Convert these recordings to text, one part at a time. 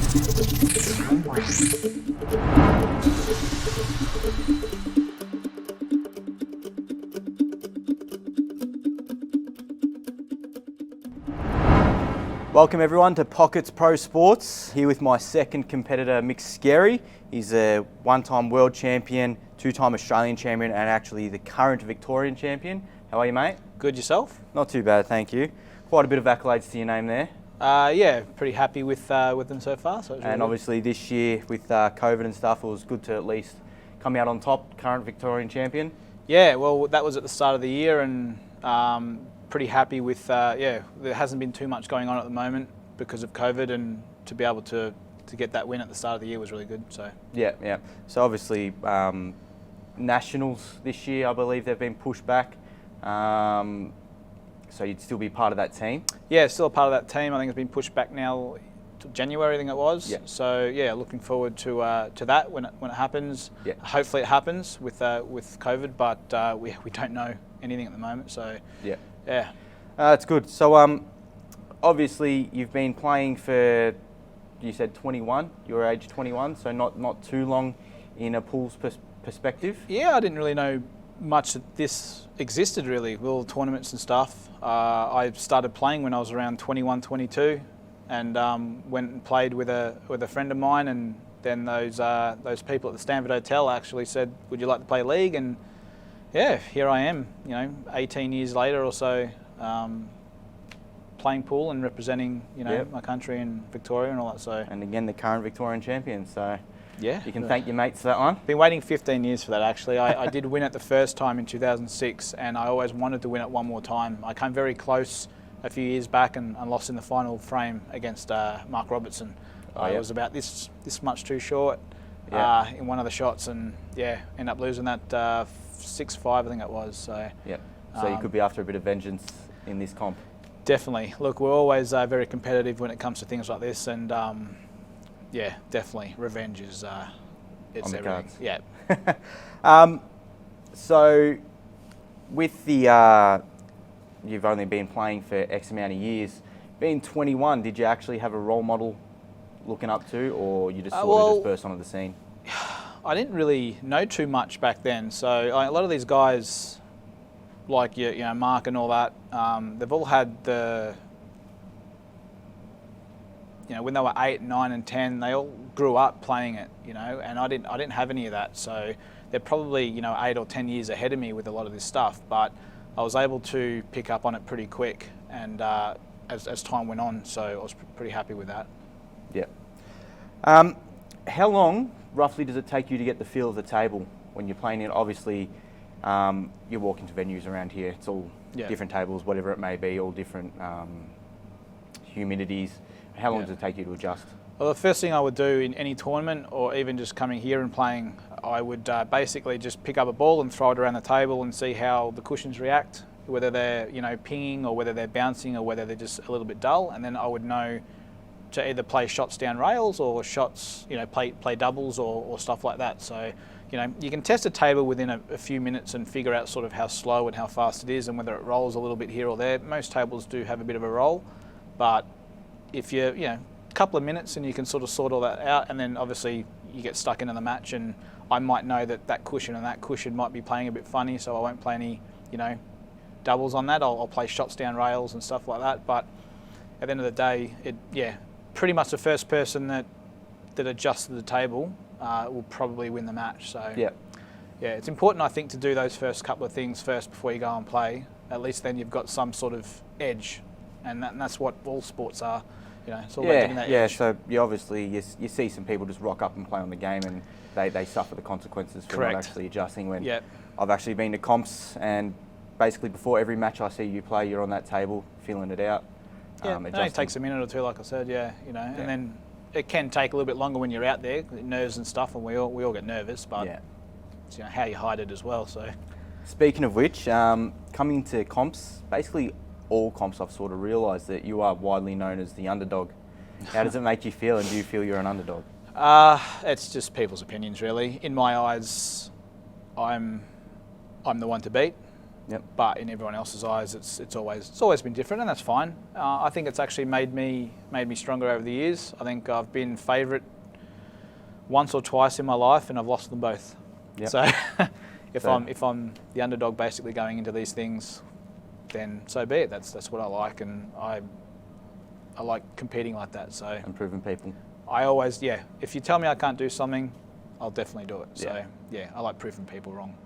Welcome everyone to Pockets Pro Sports, here with my second competitor, Scerri. He's a one-time world champion, two-time Australian champion, and actually the current Victorian champion. How are you, mate? Good, yourself? Not too bad, thank you. Quite a bit of accolades to your name there. Yeah, pretty happy with them so far. So and obviously this year with COVID and stuff, it was good to at least come out on top, current Victorian champion. Yeah, well, that was at the start of the year, and pretty happy with, there hasn't been too much going on at the moment because of COVID, and to be able to get that win at the start of the year was really good. So Yeah. So obviously Nationals this year, I believe they've been pushed back. So you'd still be part of that team? Yeah, still a part of that team. I think it's been pushed back now to January, I think it was. Yeah. So yeah, looking forward to that when it happens. Yeah. Hopefully it happens with COVID, but we don't know anything at the moment. So yeah. That's good. So obviously you've been playing for, you said 21, your age 21, so not too long in a pool's perspective. Yeah, I didn't really know much that this existed really, with all the tournaments and stuff. I started playing when I was around 21, 22, and went and played with a friend of mine, and then those people at the Stanford Hotel actually said, would you like to play league? And yeah, here I am, 18 years later or so, playing pool and representing, Yep. my country and Victoria and all that. So, and again, the current Victorian champion. So yeah, you can thank your mates for that one. Been waiting 15 years for that actually. I did win it the first time in 2006, and I always wanted to win it one more time. I came very close a few years back and lost in the final frame against Mark Robertson. I was about this much too short in one of the shots, and ended up losing that 6-5, I think it was. So yeah, so you could be after a bit of vengeance in this comp. Definitely. Look, we're always very competitive when it comes to things like this, and yeah, definitely revenge is it's on the everything. cards. Yeah. So with the you've only been playing for X amount of years. Being 21, did you actually have a role model looking up to, or you just sort of just burst onto the scene? I didn't really know too much back then. So a lot of these guys, like Mark and all that, they've all had the, when they were 8, 9, and 10, they all grew up playing it, and I didn't have any of that. So they're probably 8 or 10 years ahead of me with a lot of this stuff, but I was able to pick up on it pretty quick, and as time went on, so I was pretty happy with that. Yeah. How long roughly does it take you to get the feel of the table when you're playing it? Obviously, you walk into venues around here, it's all different tables, whatever it may be, all different humidities. How long does it take you to adjust? Well, the first thing I would do in any tournament, or even just coming here and playing, I would basically just pick up a ball and throw it around the table and see how the cushions react, whether they're pinging or whether they're bouncing or whether they're just a little bit dull, and then I would know to either play shots down rails or shots, play doubles or stuff like that. So, you can test a table within a few minutes and figure out sort of how slow and how fast it is and whether it rolls a little bit here or there. Most tables do have a bit of a roll, but if you're, a couple of minutes and you can sort of sort all that out, and then obviously you get stuck into the match, and I might know that cushion and that cushion might be playing a bit funny, so I won't play any, doubles on that. I'll play shots down rails and stuff like that. But at the end of the day, pretty much the first person that adjusts to the table will probably win the match. So yeah, it's important, I think, to do those first couple of things first before you go and play. At least then you've got some sort of edge, and that's what all sports are. It's all about getting that edge. So you obviously you see some people just rock up and play on the game, and they suffer the consequences for not actually adjusting. When I've actually been to comps, and basically before every match I see you play, you're on that table feeling it out. Yeah, it only takes a minute or two, like I said. And then it can take a little bit longer when you're out there, nerves and stuff, and we all get nervous, but it's how you hide it as well. So, speaking of which, coming to comps, basically all comps, I've sort of realised that you are widely known as the underdog. How does it make you feel, and do you feel you're an underdog? It's just people's opinions, really. In my eyes, I'm the one to beat. Yep. But in everyone else's eyes, it's always been different, and that's fine. I think it's actually made me stronger over the years. I think I've been favourite once or twice in my life, and I've lost them both. Yep. So if I'm the underdog basically going into these things, then so be it. That's what I like, and I like competing like that. So Improving people. I always, if you tell me I can't do something, I'll definitely do it. So Yeah. I like proving people wrong.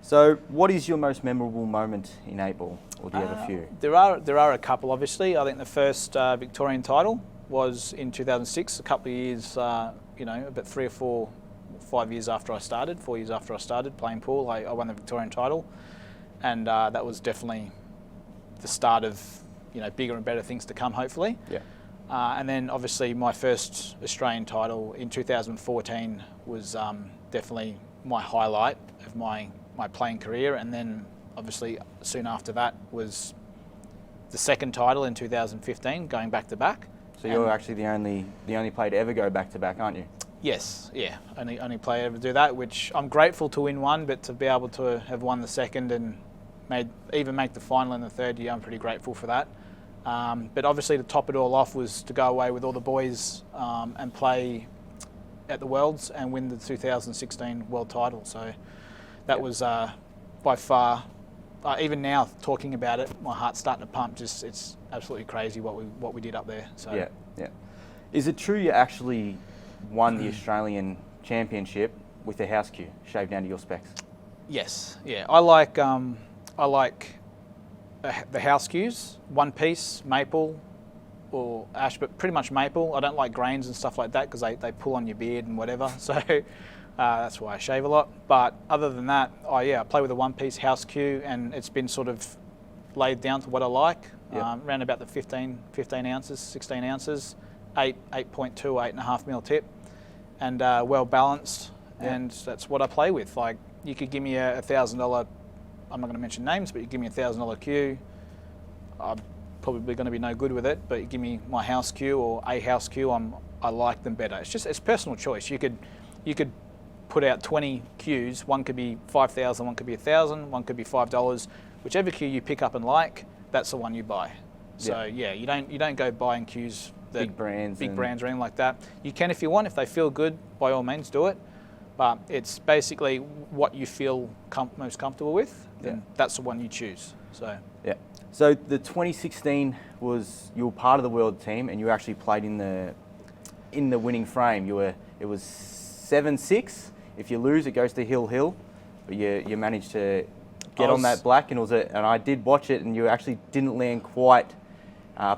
So what is your most memorable moment in 8-ball, or do you have a few? There are a couple, obviously. I think the first Victorian title was in 2006, a couple of years, about 3 or 4, 5 years after I started, 4 years after I started playing pool, I won the Victorian title. And that was definitely the start of, bigger and better things to come, hopefully. Yeah. And then obviously my first Australian title in 2014 was definitely my highlight of my playing career. And then obviously soon after that was the second title in 2015, going back to back. So you're actually the only player to ever go back to back, aren't you? Yes, yeah, only player ever to do that, which I'm grateful to win one, but to be able to have won the second and even make the final in the third year, I'm pretty grateful for that. But obviously to top it all off was to go away with all the boys and play at the Worlds and win the 2016 World title. So that was by far, even now talking about it, my heart's starting to pump. Just it's absolutely crazy what we did up there. So Yeah. Is it true you actually won the Australian Championship with a house cue shaved down to your specs? Yes, yeah. I like the house cues, one piece, maple or ash, but pretty much maple. I don't like grains and stuff like that because they pull on your beard and whatever. So that's why I shave a lot. But other than that, I play with a one piece house cue, and it's been sort of laid down to what I like. Yep. Around about the 15 ounces, 16 ounces, 8.2, 8.5 mil tip, and well balanced. Yep. And that's what I play with. Like, you could give me a $1,000, I'm not going to mention names, but you give me a $1,000 cue, I'm probably going to be no good with it. But you give me my house cue or a house cue, I like them better. It's personal choice. You could put out 20 cues. One could be 5,000, one could be 1,000, one could be $5. Whichever cue you pick up and like, that's the one you buy. So you don't go buying cues that Big brands or anything like that. You can if you want. If they feel good, by all means do it. But it's basically what you feel most comfortable with, then that's the one you choose. So yeah. So the 2016 you were part of the world team, and you actually played in the winning frame. It was 7-6. If you lose, it goes to hill, but you managed to get on that black, and and I did watch it, and you actually didn't land quite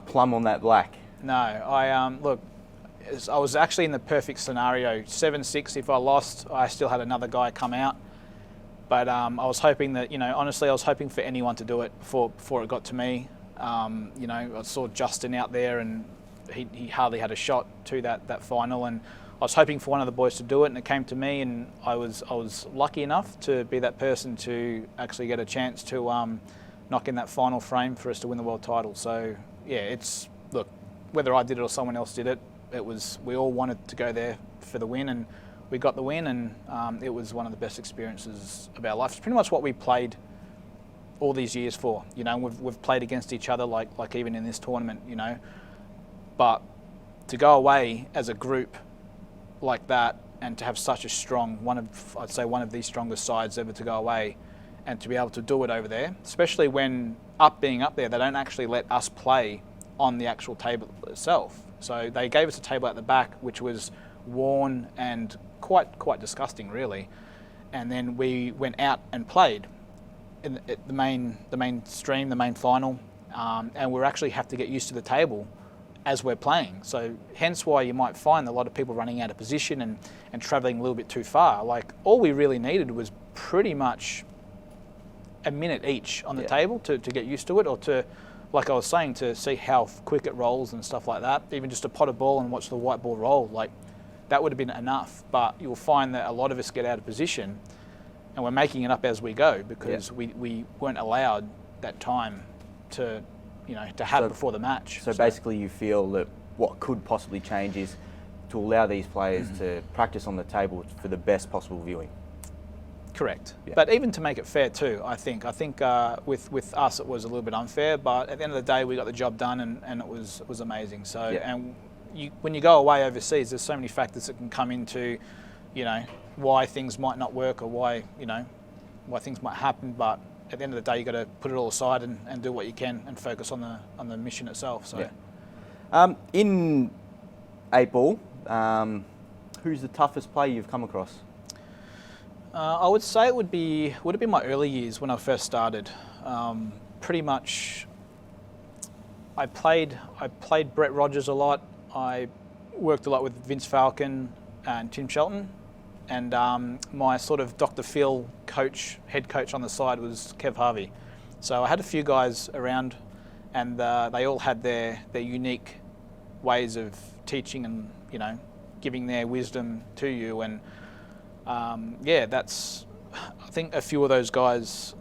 plumb on that black. No, I was actually in the perfect scenario. 7-6, if I lost, I still had another guy come out. But I was hoping that, honestly, I was hoping for anyone to do it before it got to me. I saw Justin out there, and he hardly had a shot to that final. And I was hoping for one of the boys to do it, and it came to me, and I was lucky enough to be that person to actually get a chance to knock in that final frame for us to win the world title. So, yeah, look, whether I did it or someone else did it, we all wanted to go there for the win, and we got the win, and it was one of the best experiences of our life. It's pretty much what we played all these years for. We've played against each other like even in this tournament, But to go away as a group like that, and to have such a strong I'd say one of the strongest sides ever to go away, and to be able to do it over there, especially when being up there, they don't actually let us play on the actual table itself. So they gave us a table at the back, which was worn and quite disgusting, really. And then we went out and played in the main final, and we actually have to get used to the table as we're playing. So hence why you might find a lot of people running out of position and travelling a little bit too far. Like, all we really needed was pretty much a minute each on the table to get used to it, or to, like I was saying, to see how quick it rolls and stuff like that. Even just to pot a ball and watch the white ball roll, like, that would have been enough. But you'll find that a lot of us get out of position, and we're making it up as we go, because we weren't allowed that time to have before the match. So basically you feel that what could possibly change is to allow these players to practice on the table for the best possible viewing. Correct. Yeah. But even to make it fair too, I think with us it was a little bit unfair, but at the end of the day we got the job done, and it was amazing. So and when you go away overseas, there's so many factors that can come into, why things might not work, or why things might happen. But at the end of the day, you got to put it all aside and do what you can and focus on the mission itself. So in 8-ball, who's the toughest player you've come across? I would say would have been my early years when I first started. Pretty much, I played Brett Rogers a lot. I worked a lot with Vince Falcon and Tim Shelton, and my sort of Dr. Phil head coach on the side was Kev Harvey. So I had a few guys around, and they all had their unique ways of teaching and giving their wisdom to you. And I think a few of those guys,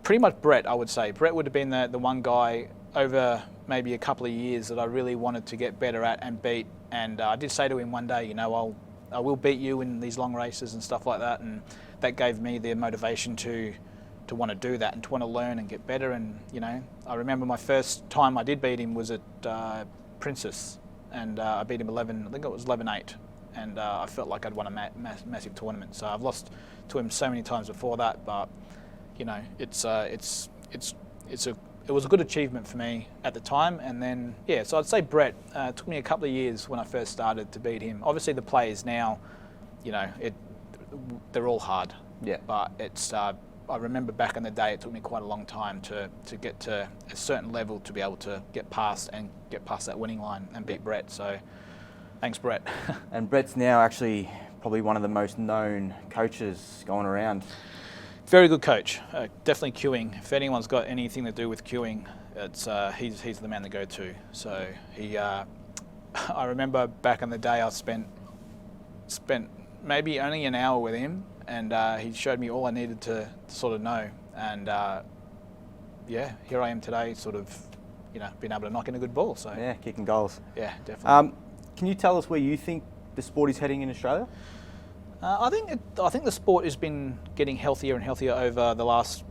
pretty much Brett, I would say. Brett would have been the one guy over maybe a couple of years that I really wanted to get better at and beat. And I did say to him one day, I will beat you in these long races and stuff like that. And that gave me the motivation to want to do that and to want to learn and get better. And, I remember my first time I did beat him was at Princess. And I beat him 11-8. And I felt like I'd won a massive tournament. So I've lost to him so many times before that, but it was a good achievement for me at the time. And then so I'd say Brett. It took me a couple of years when I first started to beat him. Obviously the players now, they're all hard. Yeah. But I remember back in the day, it took me quite a long time to get to a certain level to be able to get past that winning line and beat Brett. So. Thanks, Brett. And Brett's now actually probably one of the most known coaches going around. Very good coach. Definitely queuing. If anyone's got anything to do with queuing, he's the man to go to. So I remember back in the day, I spent maybe only an hour with him, and he showed me all I needed to sort of know. And here I am today, sort of, being able to knock in a good ball. So yeah, kicking goals. Yeah, definitely. Can you tell us where you think the sport is heading in Australia? I think the sport has been getting healthier and healthier over the last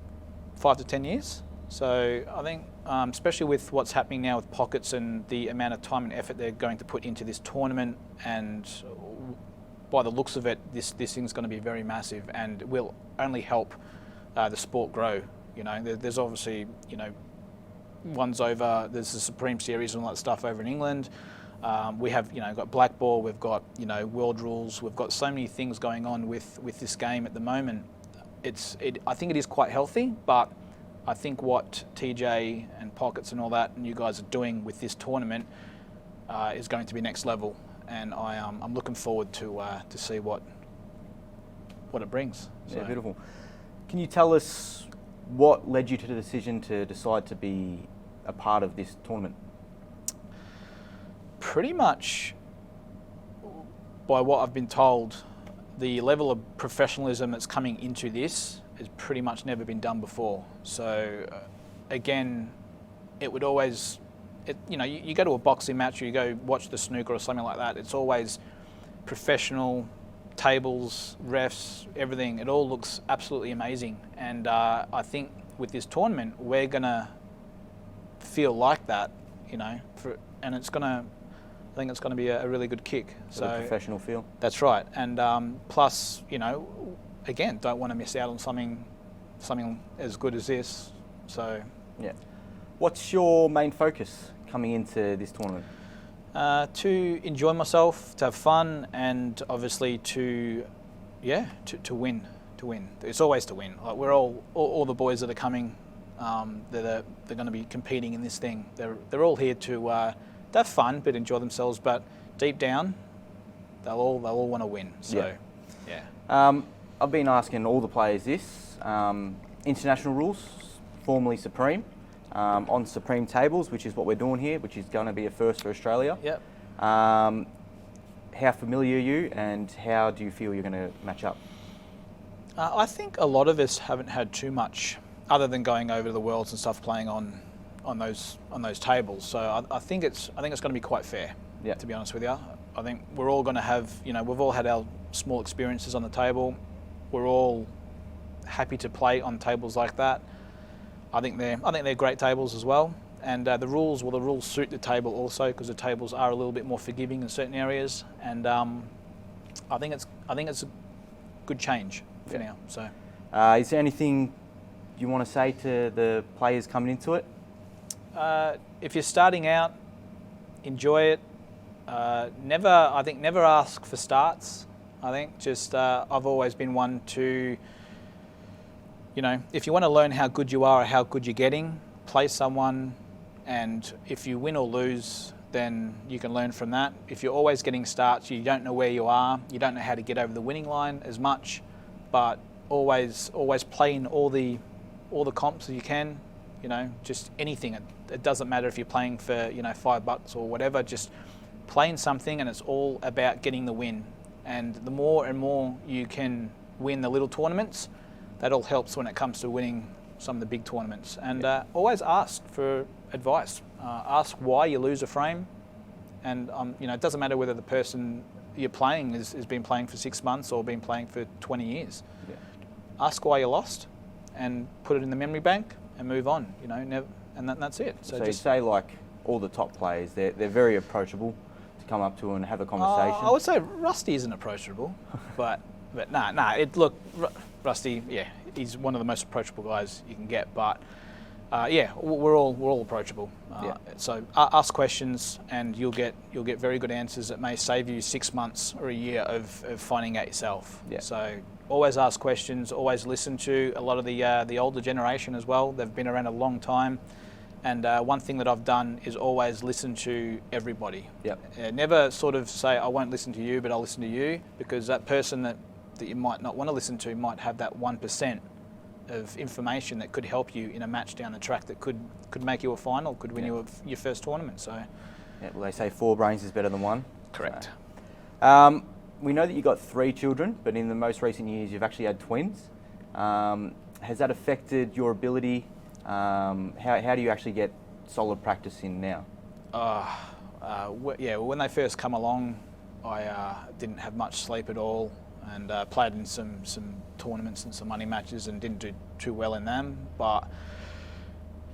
5 to 10 years. So I think, especially with what's happening now with Pockets and the amount of time and effort they're going to put into this tournament, and by the looks of it, this thing's going to be very massive and will only help the sport grow. There's obviously ones over. There's the Supreme Series and all that stuff over in England. We have, got black ball, we've got, world rules, we've got so many things going on with this game at the moment. I think it is quite healthy, but I think what TJ and Pockets and all that and you guys are doing with this tournament is going to be next level, and I'm looking forward to see what it brings. So. Yeah, beautiful. Can you tell us what led you to the decision to decide to be a part of this tournament? Pretty much, by what I've been told, the level of professionalism that's coming into this has pretty much never been done before. So, again, it would always, you go to a boxing match or you go watch the snooker or something like that, it's always professional, tables, refs, everything. It all looks absolutely amazing. And I think with this tournament, we're going to feel like that, and it's going to, I think it's going to be a really good kick. So a professional feel. That's right. And plus, again, don't want to miss out on something as good as this. So yeah. What's your main focus coming into this tournament? To enjoy myself, to have fun, and obviously to win. To win. It's always to win. Like we're all the boys that are coming, they're going to be competing in this thing. They're all here to have fun, but enjoy themselves. But deep down, they'll all want to win. So, yeah. I've been asking all the players this. International rules, formerly Supreme, on Supreme tables, which is what we're doing here, which is going to be a first for Australia. Yep. How familiar are you, and how do you feel you're going to match up? I think a lot of us haven't had too much, other than going over to the Worlds and stuff, playing on those tables. So I think it's going to be quite fair. Yeah. To be honest with you, I think we're all going to have, we've all had our small experiences on the table. we're all happy to play on tables like that. I think they're great tables as well. And the rules suit the table also, because the tables are a little bit more forgiving in certain areas. And I think it's a good change for now. So, is there anything you want to say to the players coming into it? If you're starting out, enjoy it. Never ask for starts. I think just I've always been one to, if you want to learn how good you are or how good you're getting, play someone, and if you win or lose, then you can learn from that. If you're always getting starts, you don't know where you are, you don't know how to get over the winning line as much, but always play in all the comps that you can. Just anything. It doesn't matter if you're playing for $5 or whatever. Just play in something, and it's all about getting the win. And the more and more you can win the little tournaments, that all helps when it comes to winning some of the big tournaments. And always ask for advice. Ask why you lose a frame. And it doesn't matter whether the person you're playing has been playing for 6 months or been playing for 20 years. Yeah. Ask why you lost, and put it in the memory bank and move on. And that's it. So just say, like, all the top players, they're very approachable to come up to and have a conversation. I would say Rusty isn't approachable, but look, Rusty, yeah, he's one of the most approachable guys you can get. But we're all approachable. So ask questions, and you'll get very good answers that may save you 6 months or a year of finding out yourself. Yeah. So always ask questions. Always listen to a lot of the older generation as well. They've been around a long time. And one thing that I've done is always listen to everybody. Yep. Never sort of say, I won't listen to you, but I'll listen to you, because that person that you might not want to listen to might have that 1% of information that could help you in a match down the track that could make you a final, could win you your first tournament. So, yeah, well, they say 4 brains is better than 1. Correct. So, we know that you've got 3 children, but in the most recent years you've actually had twins. Has that affected your ability? How do you actually get solid practice in now? When they first come along, I didn't have much sleep at all, and played in some tournaments and some money matches and didn't do too well in them. But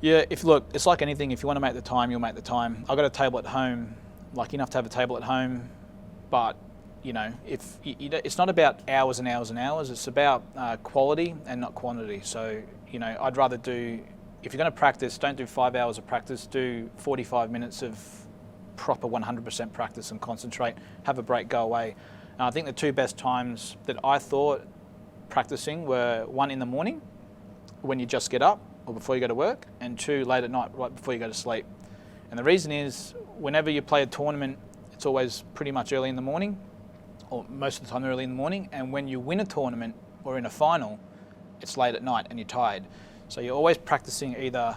yeah, it's like anything. If you want to make the time, you'll make the time. I've got a table at home, lucky enough to have a table at home, but it's not about hours and hours and hours. It's about quality and not quantity. So I'd rather do. If you're going to practice, don't do 5 hours of practice. Do 45 minutes of proper 100% practice and concentrate. Have a break, go away. And I think the 2 best times that I thought practicing were 1 in the morning, when you just get up or before you go to work, and 2 late at night, right before you go to sleep. And the reason is, whenever you play a tournament, it's always pretty much early in the morning, or most of the time early in the morning. And when you win a tournament or in a final, it's late at night and you're tired. So you're always practicing either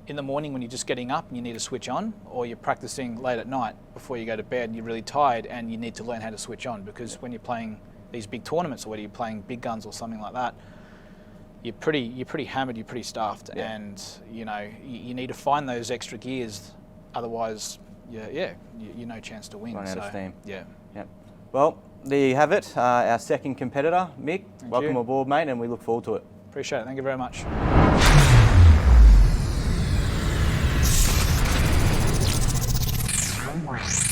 in the morning when you're just getting up and you need to switch on, or you're practicing late at night before you go to bed and you're really tired and you need to learn how to switch on. Because when you're playing these big tournaments, or whether you're playing big guns or something like that, you're pretty hammered, you're pretty stuffed, and you need to find those extra gears. Otherwise, you're no chance to win. Run out of steam. Yeah. Yep. Well, there you have it. Our second competitor, Mick. Welcome aboard, mate, and we look forward to it. Appreciate it. Thank you very much. Wow.